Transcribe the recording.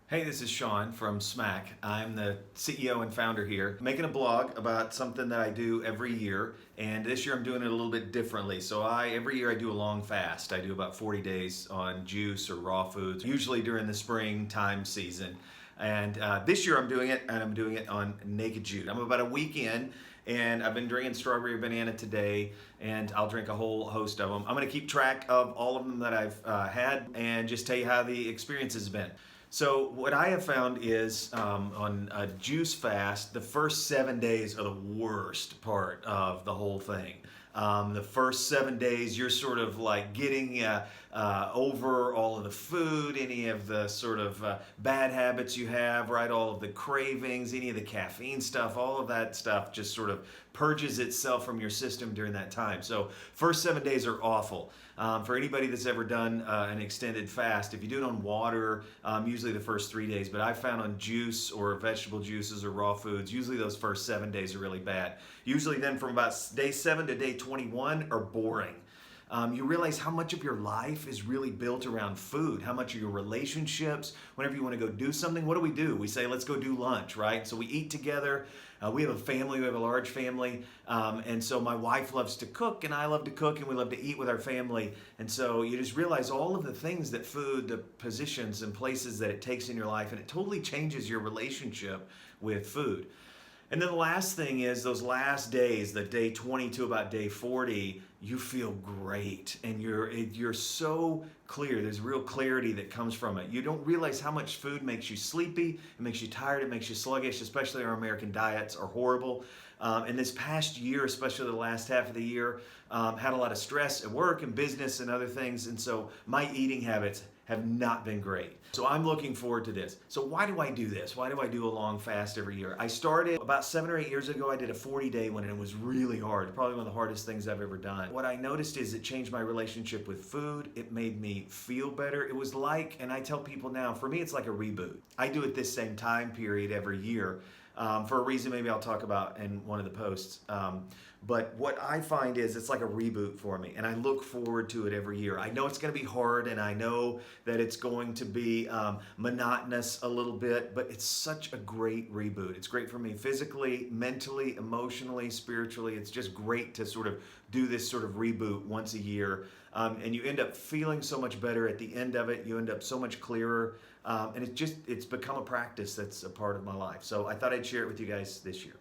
Hey, this is Sean from Smack. I'm the CEO and founder here, making a blog about something that I do every year. And this year I'm doing it a little bit differently. So every year I do a long fast. I do about 40 days on juice or raw foods, usually during the spring time season. And this year I'm doing it, and I'm doing it on Naked Jude. I'm about a week in, and I've been drinking strawberry banana today, and I'll drink a whole host of them. I'm going to keep track of all of them that I've had and just tell you how the experience has been. So what I have found is on a juice fast, the first 7 days are the worst part of the whole thing. The first 7 days, you're sort of like getting over all of the food, any of the sort of bad habits you have, right? All of the cravings, any of the caffeine stuff, all of that stuff just sort of purges itself from your system during that time. So first 7 days are awful. For anybody that's ever done an extended fast, if you do it on water, usually the first 3 days, but I found on juice or vegetable juices or raw foods, usually those first 7 days are really bad. Usually then from about day 7 to day 21 are boring. You realize how much of your life is really built around food, how much of your relationships, whenever you want to go do something, what do? We say, let's go do lunch, right? So we eat together. We have a family, we have a large family. And so my wife loves to cook, and I love to cook, and we love to eat with our family. And so you just realize all of the things that food, the positions and places that it takes in your life, and it totally changes your relationship with food. And then the last thing is those last days, the day 20 to about day 40, you feel great, and you're so clear. There's real clarity that comes from it. You don't realize how much food makes you sleepy, it makes you tired, it makes you sluggish, especially our American diets are horrible. And this past year, especially the last half of the year, had a lot of stress at work and business and other things, and so my eating habits have not been great. So I'm looking forward to this. So why do I do this? Why do I do a long fast every year? I started about 7 or 8 years ago. I did a 40-day one, and it was really hard. Probably one of the hardest things I've ever done. What I noticed is it changed my relationship with food. It made me feel better. It was like, and I tell people now, for me, it's like a reboot. I do it this same time period every year. For a reason maybe I'll talk about in one of the posts. But what I find is it's like a reboot for me, and I look forward to it every year. I know it's going to be hard, and I know that it's going to be monotonous a little bit, but it's such a great reboot. It's great for me physically, mentally, emotionally, spiritually. It's just great to sort of do this sort of reboot once a year. And you end up feeling so much better at the end of it. You end up so much clearer. And it's become a practice that's a part of my life. So I thought I'd share it with you guys this year.